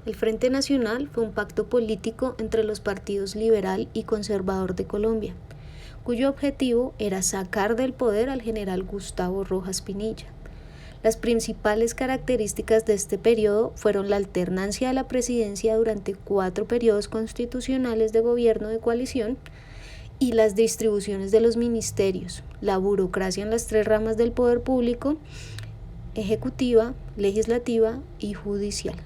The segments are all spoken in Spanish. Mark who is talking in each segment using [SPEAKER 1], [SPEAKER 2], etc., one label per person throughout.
[SPEAKER 1] El Frente Nacional fue un pacto político entre los partidos liberal y conservador de Colombia, cuyo objetivo era sacar del poder al general Gustavo Rojas Pinilla. Las principales características de este periodo fueron la alternancia de la presidencia durante 4 periodos constitucionales de gobierno de coalición y las distribuciones de los ministerios, la burocracia en las 3 ramas del poder público, ejecutiva, legislativa y judicial.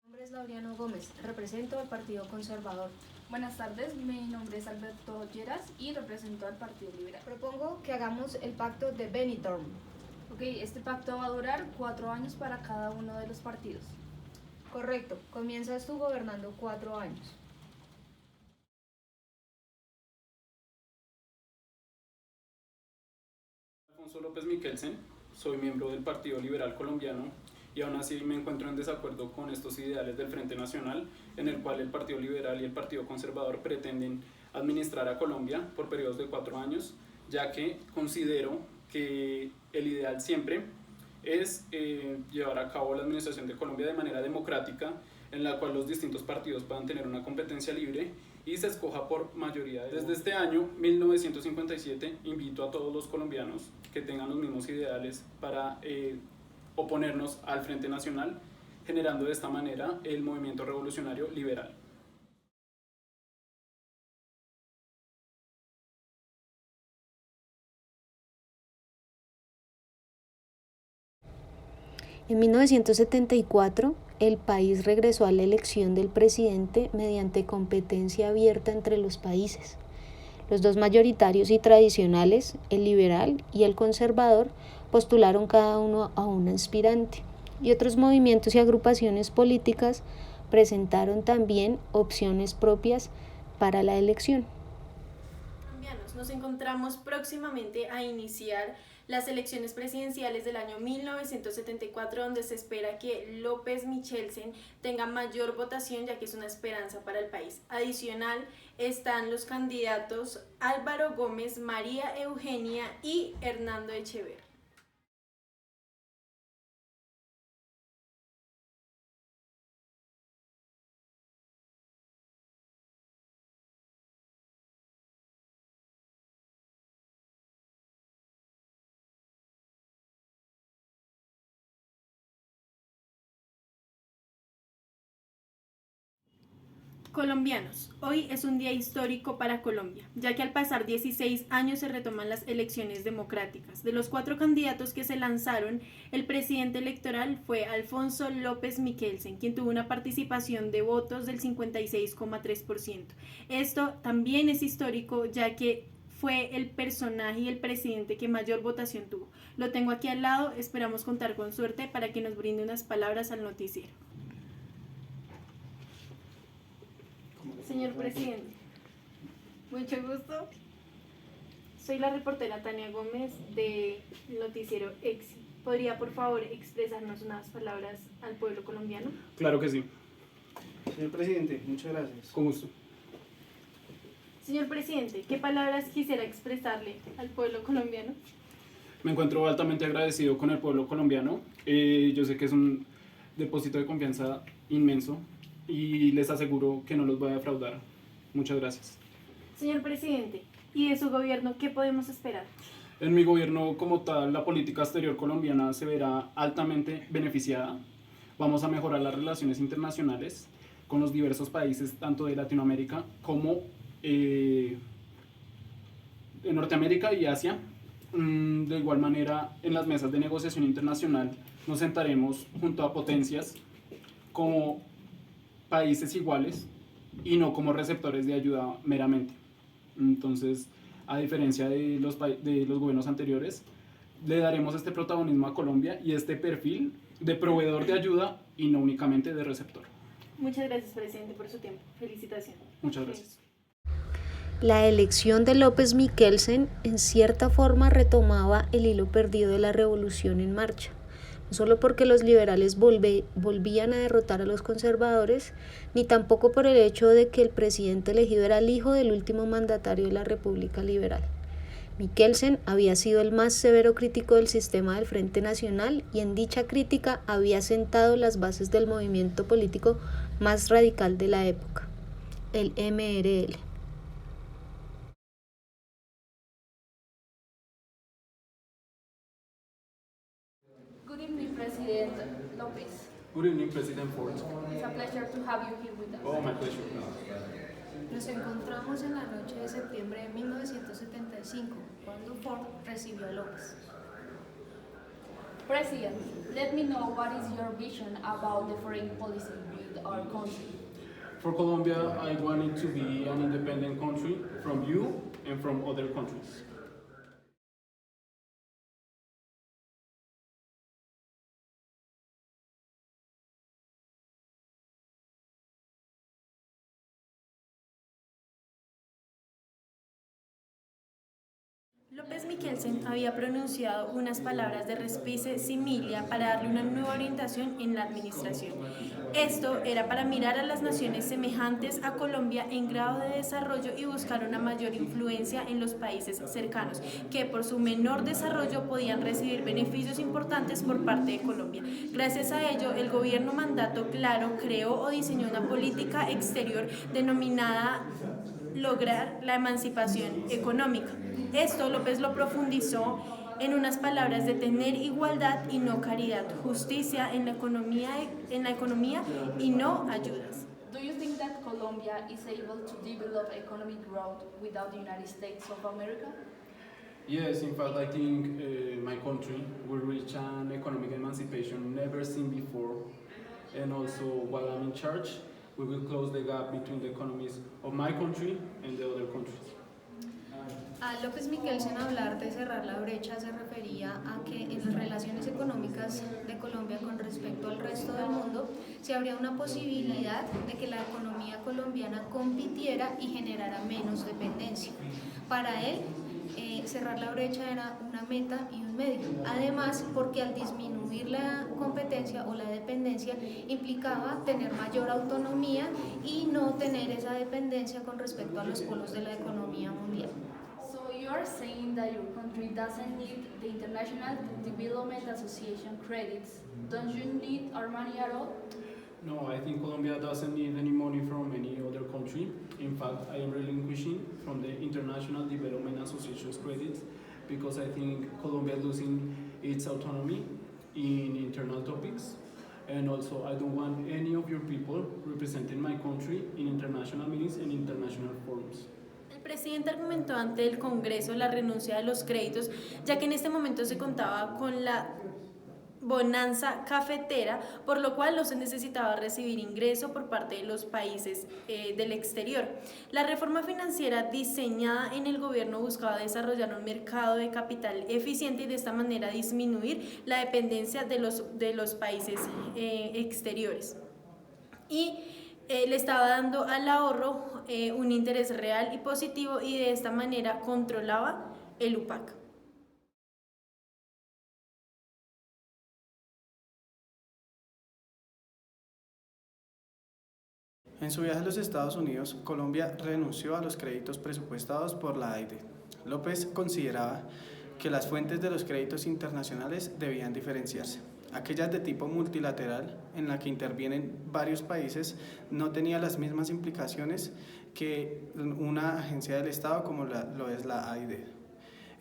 [SPEAKER 2] Mi nombre es Laureano Gómez, represento al Partido Conservador.
[SPEAKER 3] Buenas tardes, mi nombre es Alberto Lleras y represento al Partido Liberal.
[SPEAKER 2] Propongo que hagamos el pacto de Benidorm.
[SPEAKER 3] Ok, este pacto va a durar 4 años para cada uno de los partidos.
[SPEAKER 2] Correcto, comienzas tú gobernando 4 años.
[SPEAKER 4] Alfonso López Miquelsen, soy miembro del Partido Liberal Colombiano y aún así me encuentro en desacuerdo con estos ideales del Frente Nacional, en el cual el Partido Liberal y el Partido Conservador pretenden administrar a Colombia por periodos de 4 años, ya que considero que el ideal siempre es llevar a cabo la administración de Colombia de manera democrática, en la cual los distintos partidos puedan tener una competencia libre y se escoja por mayoría. Desde este año 1957 invito a todos los colombianos que tengan los mismos ideales para oponernos al Frente Nacional, generando de esta manera el movimiento revolucionario liberal.
[SPEAKER 1] En 1974, el país regresó a la elección del presidente mediante competencia abierta entre los países. Los 2 mayoritarios y tradicionales, el liberal y el conservador, postularon cada uno a un aspirante, y otros movimientos y agrupaciones políticas presentaron también opciones propias para la elección.
[SPEAKER 5] Nos encontramos próximamente a iniciar las elecciones presidenciales del año 1974, donde se espera que López Miquelsen tenga mayor votación, ya que es una esperanza para el país. Adicional, están los candidatos Álvaro Gómez, María Eugenia y Hernando Echeverri. Colombianos, hoy es un día histórico para Colombia, ya que al pasar 16 años se retoman las elecciones democráticas. De los 4 candidatos que se lanzaron, el presidente electoral fue Alfonso López Miquelsen, quien tuvo una participación de votos del 56,3%. Esto también es histórico, ya que fue el personaje y el presidente que mayor votación tuvo. Lo tengo aquí al lado, esperamos contar con suerte para que nos brinde unas palabras al noticiero. Señor presidente, mucho gusto. Soy la reportera Tania Gómez del noticiero EXI. ¿Podría, por favor, expresarnos unas palabras al pueblo colombiano?
[SPEAKER 4] Claro que sí.
[SPEAKER 6] Señor presidente, muchas gracias.
[SPEAKER 4] Con gusto.
[SPEAKER 5] Señor presidente, ¿qué palabras quisiera expresarle al pueblo colombiano?
[SPEAKER 4] Me encuentro altamente agradecido con el pueblo colombiano. Yo sé que es un depósito de confianza inmenso y les aseguro que no los voy a defraudar. Muchas gracias.
[SPEAKER 5] Señor presidente, ¿y de su gobierno qué podemos esperar?
[SPEAKER 4] En mi gobierno como tal, la política exterior colombiana se verá altamente beneficiada. Vamos a mejorar las relaciones internacionales con los diversos países, tanto de Latinoamérica como de Norteamérica y Asia. De igual manera, en las mesas de negociación internacional nos sentaremos junto a potencias como países iguales y no como receptores de ayuda meramente. Entonces, a diferencia de los gobiernos anteriores, le daremos este protagonismo a Colombia y este perfil de proveedor de ayuda y no únicamente de receptor.
[SPEAKER 5] Muchas gracias, presidente, por su tiempo. Felicitaciones.
[SPEAKER 4] Muchas gracias.
[SPEAKER 1] La elección de López Miquelsen en cierta forma retomaba el hilo perdido de la revolución en marcha, no solo porque los liberales volvían a derrotar a los conservadores, ni tampoco por el hecho de que el presidente elegido era el hijo del último mandatario de la República Liberal. Mikkelsen había sido el más severo crítico del sistema del Frente Nacional y en dicha crítica había sentado las bases del movimiento político más radical de la época, el MRL.
[SPEAKER 3] Good evening, President Lopez.
[SPEAKER 4] Good evening, President Ford.
[SPEAKER 3] It's a pleasure to have you here with us.
[SPEAKER 4] Oh, my pleasure.
[SPEAKER 2] Nos encontramos en la noche de septiembre de 1975, cuando Ford recibió a López.
[SPEAKER 3] President, let me know what is your vision about the foreign policy with our country.
[SPEAKER 4] For Colombia, I want it to be an independent country from you and from other countries.
[SPEAKER 5] López Mikkelsen había pronunciado unas palabras de respice similia para darle una nueva orientación en la administración. Esto era para mirar a las naciones semejantes a Colombia en grado de desarrollo y buscar una mayor influencia en los países cercanos, que por su menor desarrollo podían recibir beneficios importantes por parte de Colombia. Gracias a ello, el gobierno mandato claro creó o diseñó una política exterior denominada lograr la emancipación económica. Esto López lo profundizó en unas palabras de tener igualdad y no caridad, justicia en la economía y no ayudas.
[SPEAKER 3] Do you think that Colombia is able to develop economic growth without the United States of America?
[SPEAKER 4] Yes, in fact, I think my country will reach an economic emancipation never seen before. And also, while I'm in charge, we will close the gap between the economies of my country and the other countries.
[SPEAKER 2] A López Mikkelsen hablar de cerrar la brecha se refería a que en las relaciones económicas de Colombia con respecto al resto del mundo se habría una posibilidad de que la economía colombiana compitiera y generara menos dependencia. Para él, cerrar la brecha era una meta y un medio. Además, porque al disminuir la competencia o la dependencia implicaba tener mayor autonomía y no tener esa dependencia con respecto a los polos de la economía mundial.
[SPEAKER 3] So you are saying that your country doesn't need the International Development Association credits. Don't you need our money at all?
[SPEAKER 4] No, I think Colombia doesn't need any money from any other country. In fact, I am relinquishing from the International Development Association's credits because I think Colombia is losing its autonomy in internal topics. And also, I don't want any of your people representing my country in international meetings and international forums.
[SPEAKER 5] El presidente argumentó ante el Congreso la renuncia de los créditos, ya que en este momento se contaba con la bonanza cafetera, por lo cual no se necesitaba recibir ingreso por parte de los países del exterior. La reforma financiera diseñada en el gobierno buscaba desarrollar un mercado de capital eficiente y de esta manera disminuir la dependencia de los países exteriores. Y le estaba dando al ahorro un interés real y positivo y de esta manera controlaba el UPAC.
[SPEAKER 6] En su viaje a los Estados Unidos, Colombia renunció a los créditos presupuestados por la AIDE. López consideraba que las fuentes de los créditos internacionales debían diferenciarse. Aquellas de tipo multilateral, en la que intervienen varios países, no tenía las mismas implicaciones que una agencia del Estado como lo es la AIDE.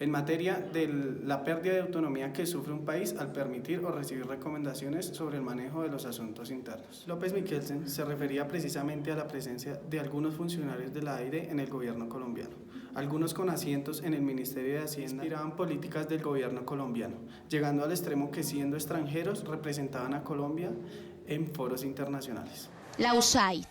[SPEAKER 6] En materia de la pérdida de autonomía que sufre un país al permitir o recibir recomendaciones sobre el manejo de los asuntos internos. López Mikkelsen se refería precisamente a la presencia de algunos funcionarios de la AIDE en el gobierno colombiano. Algunos con asientos en el Ministerio de Hacienda inspiraban políticas del gobierno colombiano, llegando al extremo que siendo extranjeros representaban a Colombia en foros internacionales.
[SPEAKER 7] La USAID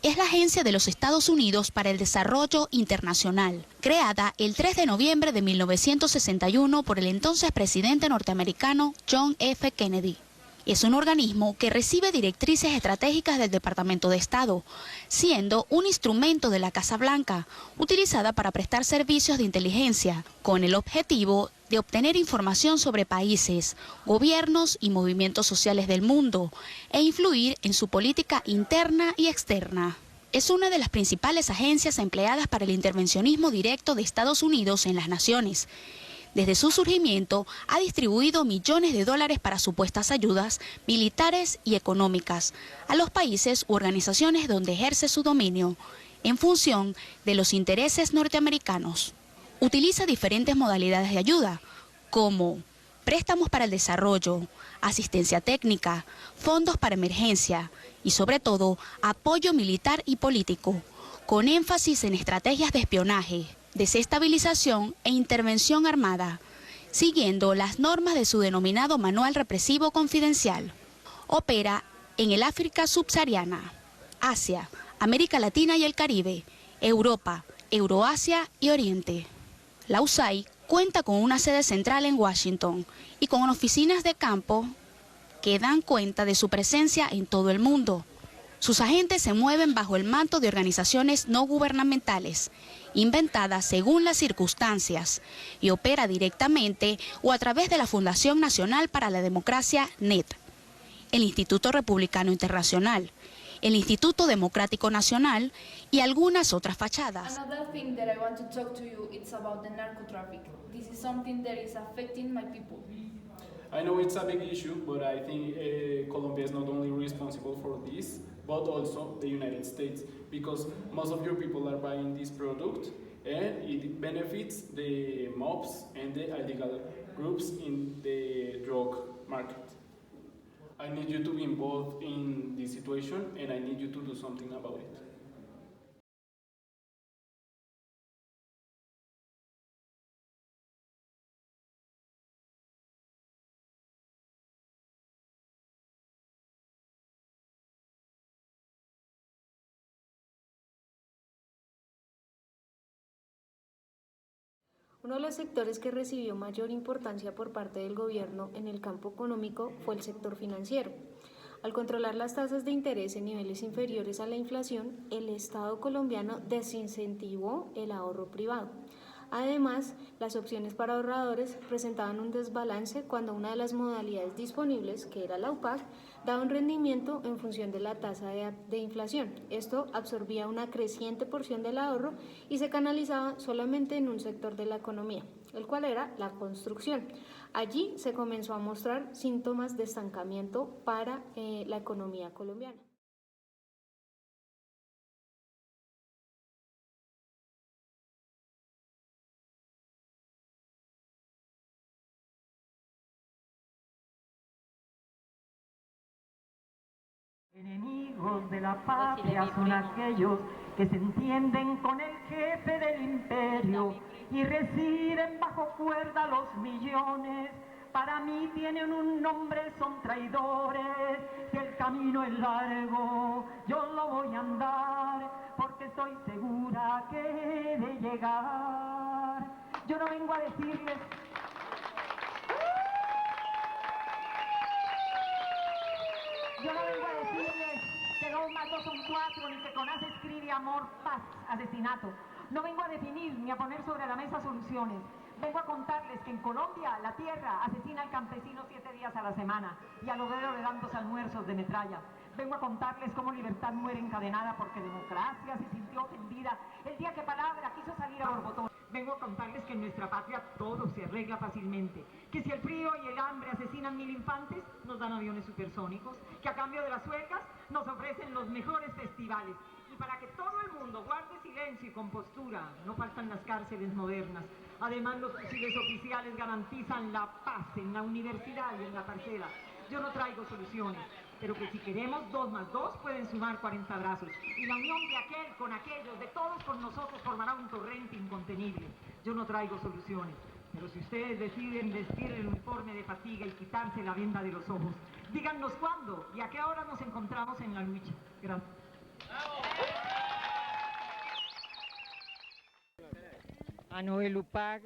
[SPEAKER 7] es la Agencia de los Estados Unidos para el Desarrollo Internacional, creada el 3 de noviembre de 1961 por el entonces presidente norteamericano John F. Kennedy. Es un organismo que recibe directrices estratégicas del Departamento de Estado, siendo un instrumento de la Casa Blanca, utilizada para prestar servicios de inteligencia, con el objetivo de obtener información sobre países, gobiernos y movimientos sociales del mundo, e influir en su política interna y externa. es una de las principales agencias empleadas para el intervencionismo directo de Estados Unidos en las naciones. Desde su surgimiento, ha distribuido millones de dólares para supuestas ayudas militares y económicas a los países u organizaciones donde ejerce su dominio, en función de los intereses norteamericanos. Utiliza diferentes modalidades de ayuda, como préstamos para el desarrollo, asistencia técnica, fondos para emergencia y, sobre todo, apoyo militar y político, con énfasis en estrategias de espionaje, desestabilización e intervención armada, siguiendo las normas de su denominado Manual Represivo Confidencial. Opera en el África subsahariana, Asia, América Latina y el Caribe, Europa, Euroasia y Oriente. La USAID cuenta con una sede central en Washington y con oficinas de campo que dan cuenta de su presencia en todo el mundo. Sus agentes se mueven bajo el manto de organizaciones no gubernamentales, inventadas según las circunstancias, y opera directamente o a través de la Fundación Nacional para la Democracia, NED, el Instituto Republicano Internacional, el Instituto Democrático Nacional y algunas otras fachadas.
[SPEAKER 3] Another thing that I want to talk to you is about the narcotraffic. This is something that is affecting my people.
[SPEAKER 4] I know it's a big issue, but I think Colombia is not only responsible for this, but also the United States, because most of your people are buying this product and it benefits the mobs and the illegal groups in the drug market. I need you to be involved in this situation and I need you to do something about it.
[SPEAKER 1] Uno de los sectores que recibió mayor importancia por parte del gobierno en el campo económico fue el sector financiero. Al controlar las tasas de interés en niveles inferiores a la inflación, el Estado colombiano desincentivó el ahorro privado. Además, las opciones para ahorradores presentaban un desbalance cuando una de las modalidades disponibles, que era la UPAC, daba un rendimiento en función de la tasa de inflación. Esto absorbía una creciente porción del ahorro y se canalizaba solamente en un sector de la economía, el cual era la construcción. Allí se comenzó a mostrar síntomas de estancamiento para la economía colombiana.
[SPEAKER 8] Enemigos de la patria son aquellos que se entienden con el jefe del imperio y reciben bajo cuerda los millones. Para mí tienen un nombre, son traidores, que el camino es largo, yo lo voy a andar, porque estoy segura que he de llegar. Yo no vengo a decirles... Yo no vengo a decirles que 2 más 2 son 4, ni que CONAS escribe amor, paz, asesinato. No vengo a definir ni a poner sobre la mesa soluciones. Vengo a contarles que en Colombia la tierra asesina al campesino 7 días a la semana y al obrero le dan 2 almuerzos de metralla. Vengo a contarles cómo libertad muere encadenada porque democracia se sintió ofendida el día que palabra quiso salir a borbotón. Vengo a contarles que en nuestra patria todo se arregla fácilmente, que si el frío y el hambre asesinan 1000 infantes, nos dan aviones supersónicos, que a cambio de las suecas nos ofrecen los mejores festivales. Y para que todo el mundo guarde silencio y compostura, no faltan las cárceles modernas. Además, los fusiles oficiales garantizan la paz en la universidad y en la parcela. Yo no traigo soluciones, pero que si queremos 2 más 2 pueden sumar 40 brazos. Y la unión de aquel con aquellos, de todos con nosotros, formará un torrente incontenible. Yo no traigo soluciones, pero si ustedes deciden vestir el uniforme de fatiga y quitarse la venda de los ojos, díganos cuándo y a qué hora nos encontramos en la lucha. Gracias.
[SPEAKER 9] No, el UPAC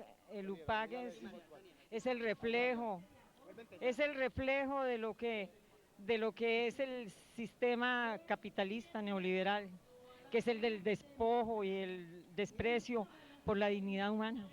[SPEAKER 9] es el reflejo de lo que es el sistema capitalista neoliberal, que es el del despojo y el desprecio por la dignidad humana.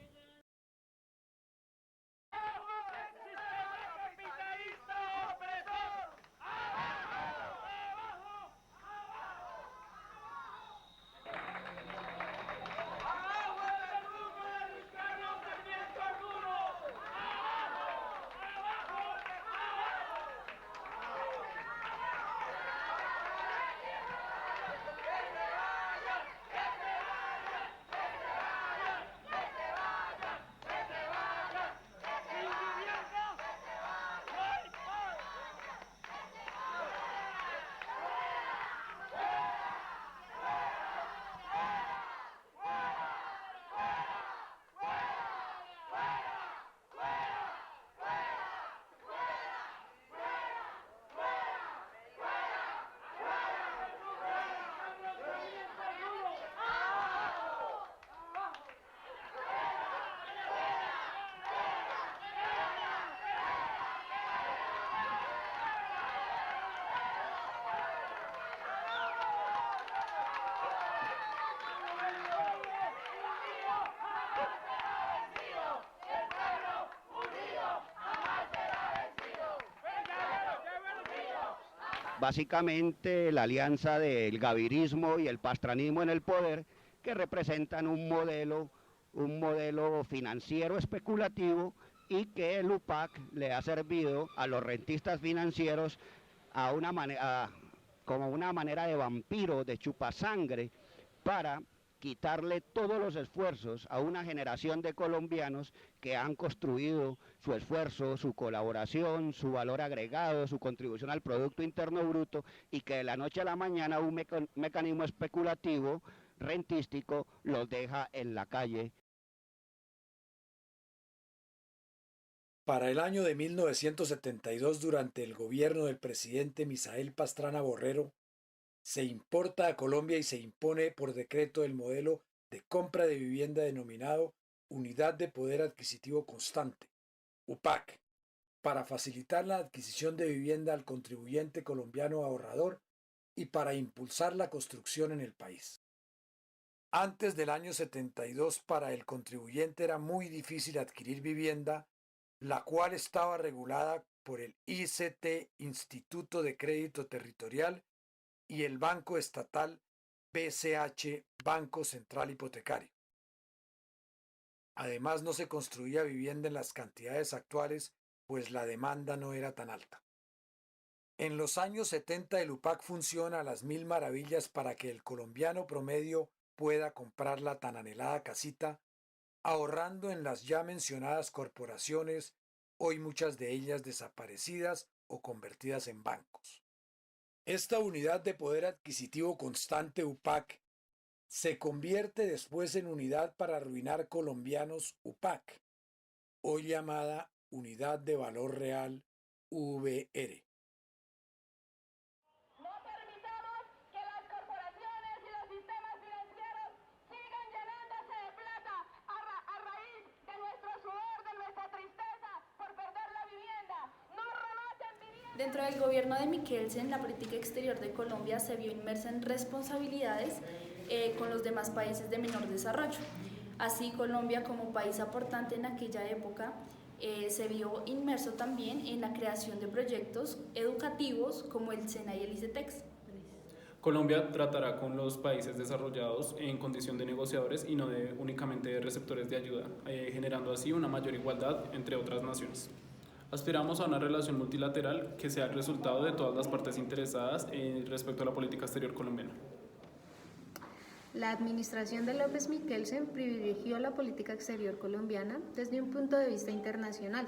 [SPEAKER 10] básicamente la alianza del gavirismo y el pastranismo en el poder, que representan un modelo financiero especulativo y que el UPAC le ha servido a los rentistas financieros como una manera de vampiro, de chupasangre, para quitarle todos los esfuerzos a una generación de colombianos que han construido su esfuerzo, su colaboración, su valor agregado, su contribución al Producto Interno Bruto, y que de la noche a la mañana un mecanismo especulativo, rentístico, los deja en la calle.
[SPEAKER 11] Para el año de 1972, durante el gobierno del presidente Misael Pastrana Borrero, se importa a Colombia y se impone por decreto el modelo de compra de vivienda denominado Unidad de Poder Adquisitivo Constante, UPAC, para facilitar la adquisición de vivienda al contribuyente colombiano ahorrador y para impulsar la construcción en el país. Antes del año 72, para el contribuyente era muy difícil adquirir vivienda, la cual estaba regulada por el ICT, Instituto de Crédito Territorial, y el Banco Estatal BCH, Banco Central Hipotecario. Además, no se construía vivienda en las cantidades actuales, pues la demanda no era tan alta. En los años 70 el UPAC funciona a las mil maravillas para que el colombiano promedio pueda comprar la tan anhelada casita, ahorrando en las ya mencionadas corporaciones, hoy muchas de ellas desaparecidas o convertidas en bancos. Esta unidad de poder adquisitivo constante UPAC se convierte después en Unidad para Arruinar Colombianos UPAC, hoy llamada Unidad de Valor Real VR.
[SPEAKER 3] Dentro del gobierno de Mikkelsen, la política exterior de Colombia se vio inmersa en responsabilidades con los demás países de menor desarrollo. Así, Colombia, como país aportante en aquella época, se vio inmerso también en la creación de proyectos educativos como el SENA y el ICETEX.
[SPEAKER 4] Colombia tratará con los países desarrollados en condición de negociadores y no únicamente de receptores de ayuda, generando así una mayor igualdad entre otras naciones. Aspiramos a una relación multilateral que sea el resultado de todas las partes interesadas respecto a la política exterior colombiana.
[SPEAKER 1] La administración de López Mikkelsen privilegió la política exterior colombiana desde un punto de vista internacional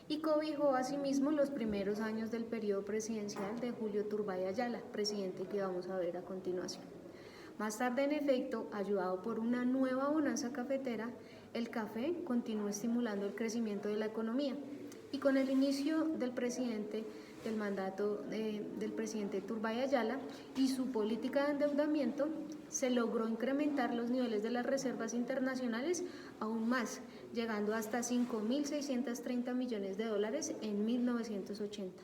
[SPEAKER 1] y cobijó asimismo los primeros años del periodo presidencial de Julio Turbay Ayala, presidente que vamos a ver a continuación. Más tarde, en efecto, ayudado por una nueva bonanza cafetera, el café continuó estimulando el crecimiento de la economía. Y con el inicio del mandato del presidente Turbay Ayala y su política de endeudamiento, se logró incrementar los niveles de las reservas internacionales aún más, llegando hasta 5.630 millones de dólares en 1980.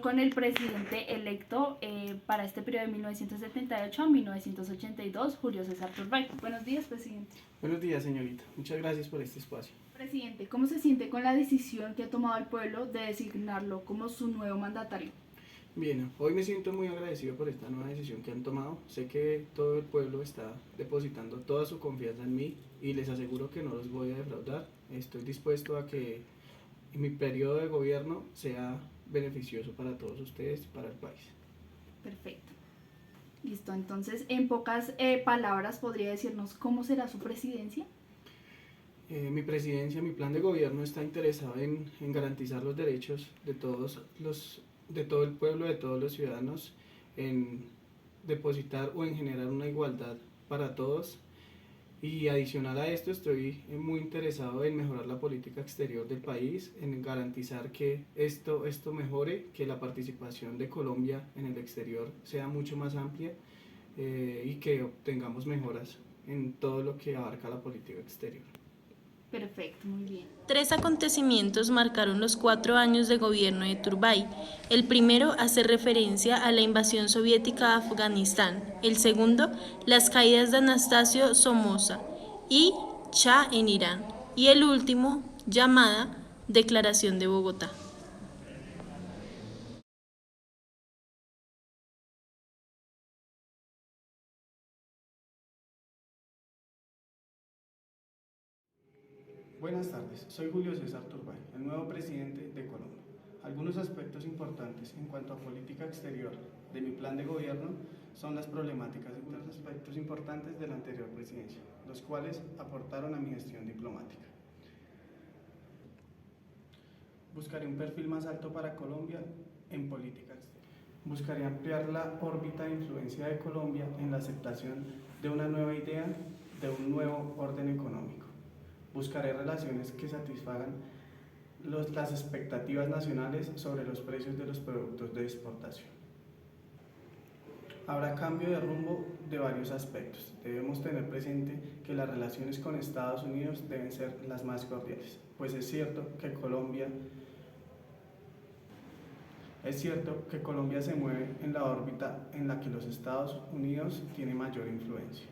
[SPEAKER 3] Con el presidente electo para este periodo de 1978 a 1982, Julio César Turbay. Buenos días, presidente.
[SPEAKER 6] Buenos días, señorita. Muchas gracias por este espacio.
[SPEAKER 3] Presidente, ¿cómo se siente con la decisión que ha tomado el pueblo de designarlo como su nuevo mandatario?
[SPEAKER 6] Bien, hoy me siento muy agradecido por esta nueva decisión que han tomado. Sé que todo el pueblo está depositando toda su confianza en mí y les aseguro que no los voy a defraudar. Estoy dispuesto a que mi periodo de gobierno sea beneficioso para todos ustedes y para el país.
[SPEAKER 3] Perfecto. Listo, entonces en pocas palabras podría decirnos cómo será su presidencia.
[SPEAKER 6] Mi presidencia, mi plan de gobierno está interesado en garantizar los derechos de todo el pueblo, de todos los ciudadanos, en depositar o en generar una igualdad para todos. Y adicional a esto, estoy muy interesado en mejorar la política exterior del país, en garantizar que esto mejore, que la participación de Colombia en el exterior sea mucho más amplia y que obtengamos mejoras en todo lo que abarca la política exterior.
[SPEAKER 5] Perfecto, muy bien.
[SPEAKER 12] 3 acontecimientos marcaron los 4 años de gobierno de Turbay. El primero hace referencia a la invasión soviética a Afganistán. El segundo, las caídas de Anastasio Somoza y Shah en Irán. Y el último, llamada Declaración de Bogotá.
[SPEAKER 6] Buenas tardes, soy Julio César Turbay, el nuevo presidente de Colombia. Algunos aspectos importantes en cuanto a política exterior de mi plan de gobierno son las problemáticas y los aspectos importantes de la anterior presidencia, los cuales aportaron a mi gestión diplomática. Buscaré un perfil más alto para Colombia en política exterior. Buscaré ampliar la órbita de influencia de Colombia en la aceptación de una nueva idea, de un nuevo orden económico. Buscaré relaciones que satisfagan las expectativas nacionales sobre los precios de los productos de exportación. Habrá cambio de rumbo de varios aspectos. Debemos tener presente que las relaciones con Estados Unidos deben ser las más cordiales, pues es cierto que Colombia se mueve en la órbita en la que los Estados Unidos tiene mayor influencia.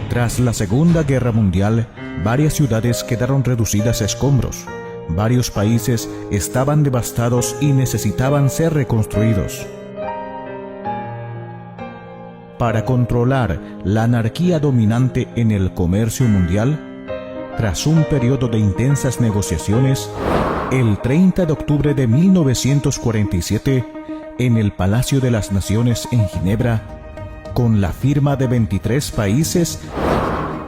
[SPEAKER 13] Tras la Segunda Guerra Mundial, varias ciudades quedaron reducidas a escombros. Varios países estaban devastados y necesitaban ser reconstruidos. Para controlar la anarquía dominante en el comercio mundial, tras un periodo de intensas negociaciones, el 30 de octubre de 1947, en el Palacio de las Naciones en Ginebra, con la firma de 23 países,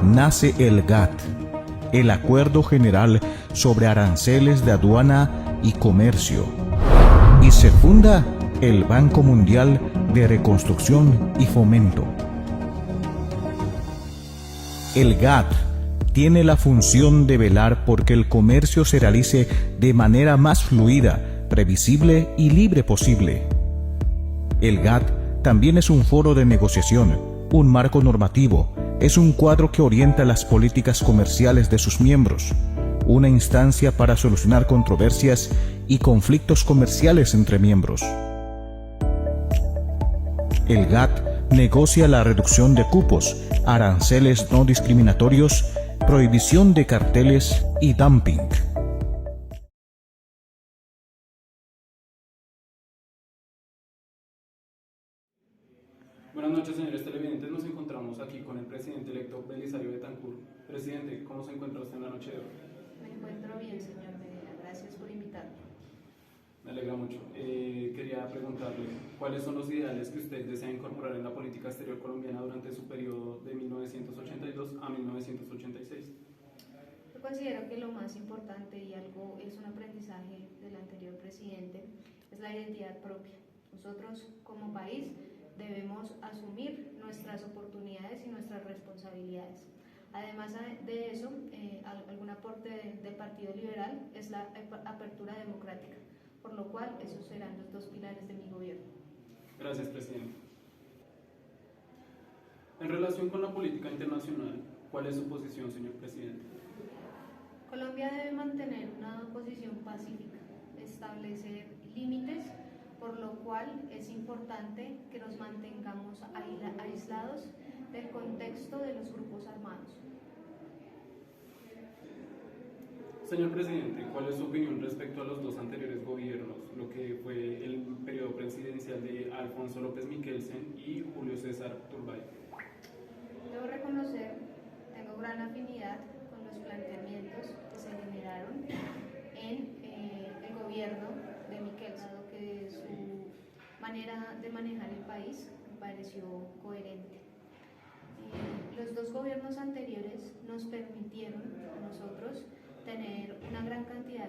[SPEAKER 13] nace el GATT, el Acuerdo General sobre Aranceles de Aduana y Comercio, y se funda el Banco Mundial de Reconstrucción y Fomento. El GATT tiene la función de velar por que el comercio se realice de manera más fluida, previsible y libre posible. El GATT también es un foro de negociación, un marco normativo, es un cuadro que orienta las políticas comerciales de sus miembros, una instancia para solucionar controversias y conflictos comerciales entre miembros. El GATT negocia la reducción de cupos, aranceles no discriminatorios, prohibición de carteles y dumping.
[SPEAKER 4] Buenas noches, señores televidentes. Nos encontramos aquí con el presidente electo Belisario Betancur. Presidente, ¿cómo se encuentra usted en la noche de hoy?
[SPEAKER 2] Me encuentro bien, señor Medina. Gracias por invitarme.
[SPEAKER 4] Me alegra mucho. Quería preguntarle, ¿cuáles son los ideales que usted desea incorporar en la política exterior colombiana durante su periodo de 1982 a 1986?
[SPEAKER 2] Yo considero que lo más importante y algo es un aprendizaje del anterior presidente es la identidad propia. Nosotros como país debemos asumir nuestras oportunidades y nuestras responsabilidades. Además de eso, algún aporte del Partido Liberal es la apertura democrática, por lo cual esos serán los dos pilares de mi gobierno.
[SPEAKER 4] Gracias, presidente. En relación con la política internacional, ¿cuál es su posición, señor presidente?
[SPEAKER 2] Colombia debe mantener una posición pacífica, establecer límites, por lo cual es importante que nos mantengamos aislados del contexto de los grupos armados.
[SPEAKER 4] Señor presidente, ¿cuál es su opinión respecto a los dos anteriores gobiernos, lo que fue el periodo presidencial de Alfonso López Michelsen y Julio César Turbay?
[SPEAKER 2] Debo reconocer, tengo gran afinidad con los planteamientos que se generaron en el gobierno de Michelsen, dado que su manera de manejar el país me pareció coherente. Los dos gobiernos anteriores nos permitieron a nosotros tener una gran cantidad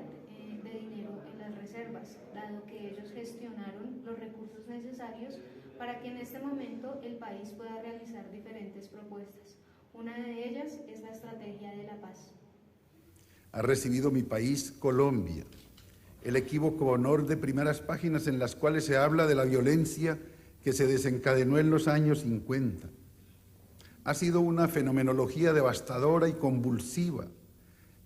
[SPEAKER 2] de dinero en las reservas, dado que ellos gestionaron los recursos necesarios para que en este momento el país pueda realizar diferentes propuestas. Una de ellas es la estrategia de la paz.
[SPEAKER 14] Ha recibido mi país, Colombia, el equívoco honor de primeras páginas en las cuales se habla de la violencia que se desencadenó en los años 50. Ha sido una fenomenología devastadora y convulsiva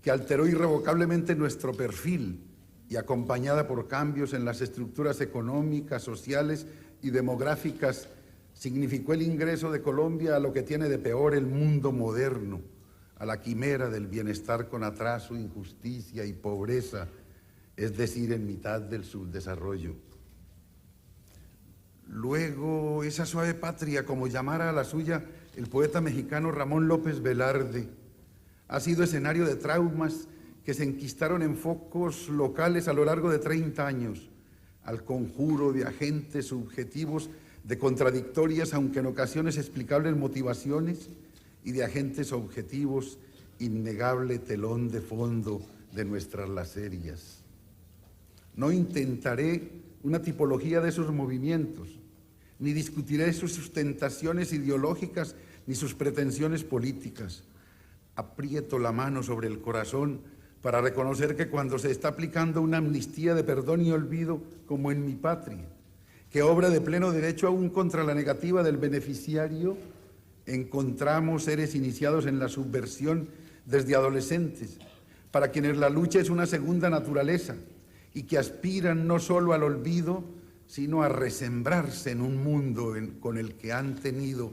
[SPEAKER 14] que alteró irrevocablemente nuestro perfil y acompañada por cambios en las estructuras económicas, sociales y demográficas, significó el ingreso de Colombia a lo que tiene de peor el mundo moderno, a la quimera del bienestar con atraso, injusticia y pobreza, es decir, en mitad del subdesarrollo. Luego, esa suave patria, como llamara a la suya el poeta mexicano Ramón López Velarde, ha sido escenario de traumas que se enquistaron en focos locales a lo largo de 30 años, al conjuro de agentes subjetivos de contradictorias, aunque en ocasiones explicables motivaciones, y de agentes objetivos, innegable telón de fondo de nuestras laserias. No intentaré una tipología de esos movimientos, ni discutiré sus sustentaciones ideológicas ni sus pretensiones políticas. Aprieto la mano sobre el corazón para reconocer que cuando se está aplicando una amnistía de perdón y olvido, como en mi patria, que obra de pleno derecho aún contra la negativa del beneficiario, encontramos seres iniciados en la subversión desde adolescentes, para quienes la lucha es una segunda naturaleza y que aspiran no solo al olvido, sino a resembrarse en un mundo con el que han tenido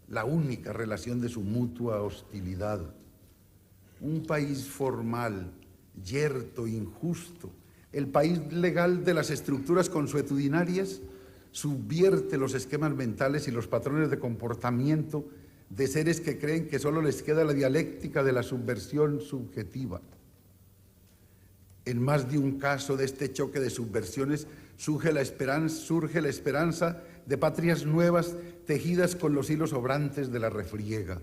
[SPEAKER 14] la única relación de su mutua hostilidad. Un país formal, yerto, injusto, el país legal de las estructuras consuetudinarias, subvierte los esquemas mentales y los patrones de comportamiento de seres que creen que solo les queda la dialéctica de la subversión subjetiva. En más de un caso de este choque de subversiones surge la esperanza de patrias nuevas tejidas con los hilos obrantes de la refriega.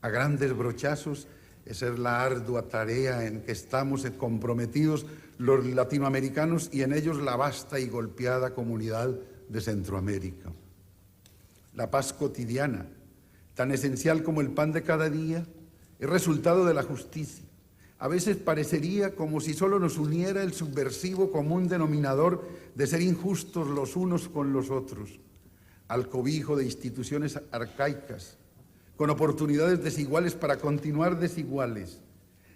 [SPEAKER 14] A grandes brochazos, esa es la ardua tarea en que estamos comprometidos los latinoamericanos y en ellos la vasta y golpeada comunidad de Centroamérica. La paz cotidiana, tan esencial como el pan de cada día, es resultado de la justicia. A veces parecería como si solo nos uniera el subversivo común denominador de ser injustos los unos con los otros, al cobijo de instituciones arcaicas, con oportunidades desiguales para continuar desiguales,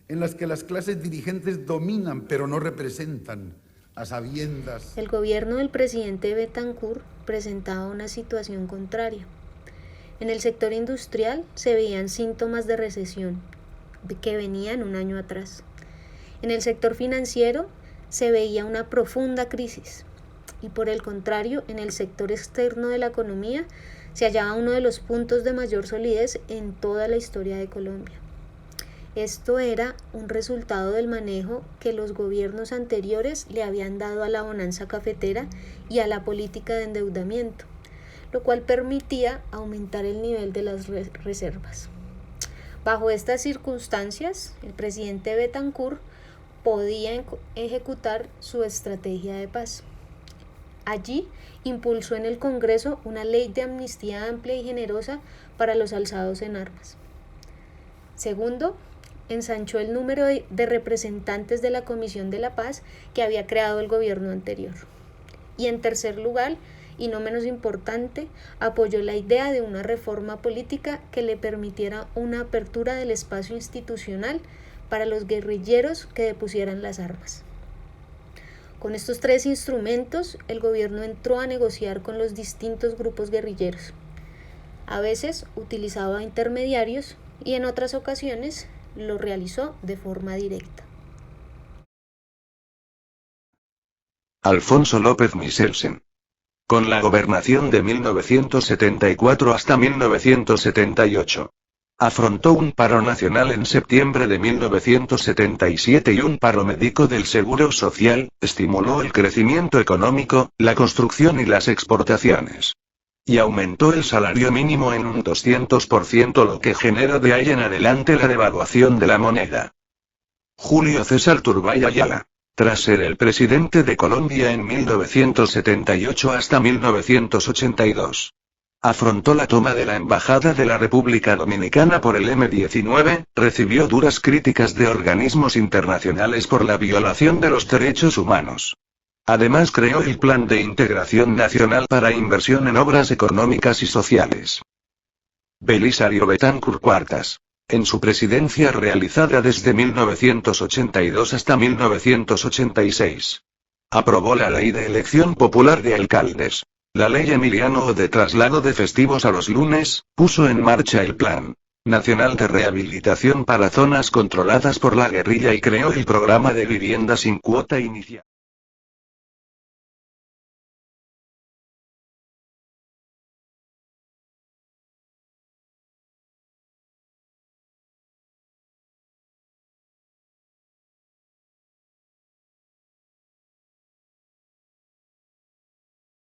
[SPEAKER 14] en las que las clases dirigentes dominan pero no representan, a sabiendas.
[SPEAKER 1] El gobierno del presidente Betancourt presentaba una situación contraria. En el sector industrial se veían síntomas de recesión que venían un año atrás. En el sector financiero se veía una profunda crisis y por el contrario, en el sector externo de la economía se hallaba uno de los puntos de mayor solidez en toda la historia de Colombia. Esto era un resultado del manejo que los gobiernos anteriores le habían dado a la bonanza cafetera y a la política de endeudamiento, lo cual permitía aumentar el nivel de las reservas. Bajo estas circunstancias, el presidente Betancourt podía ejecutar su estrategia de paz. Allí impulsó en el Congreso una ley de amnistía amplia y generosa para los alzados en armas. Segundo, ensanchó el número de representantes de la Comisión de la Paz que había creado el gobierno anterior. Y en tercer lugar, y no menos importante, apoyó la idea de una reforma política que le permitiera una apertura del espacio institucional para los guerrilleros que depusieran las armas. Con estos tres instrumentos, el gobierno entró a negociar con los distintos grupos guerrilleros. A veces utilizaba intermediarios y en otras ocasiones lo realizó de forma directa.
[SPEAKER 15] Alfonso López Michelsen. Con la gobernación de 1974 hasta 1978. Afrontó un paro nacional en septiembre de 1977 y un paro médico del Seguro Social, estimuló el crecimiento económico, la construcción y las exportaciones. Y aumentó el salario mínimo en un 200%, lo que generó de ahí en adelante la devaluación de la moneda. Julio César Turbay Ayala. Tras ser el presidente de Colombia en 1978 hasta 1982. Afrontó la toma de la Embajada de la República Dominicana por el M-19, recibió duras críticas de organismos internacionales por la violación de los derechos humanos. Además creó el Plan de Integración Nacional para Inversión en Obras Económicas y Sociales. Belisario Betancur Cuartas. En su presidencia realizada desde 1982 hasta 1986. Aprobó la Ley de Elección Popular de Alcaldes. La Ley Emiliano o de traslado de festivos a los lunes, puso en marcha el Plan Nacional de Rehabilitación para zonas controladas por la guerrilla y creó el programa de vivienda sin cuota inicial.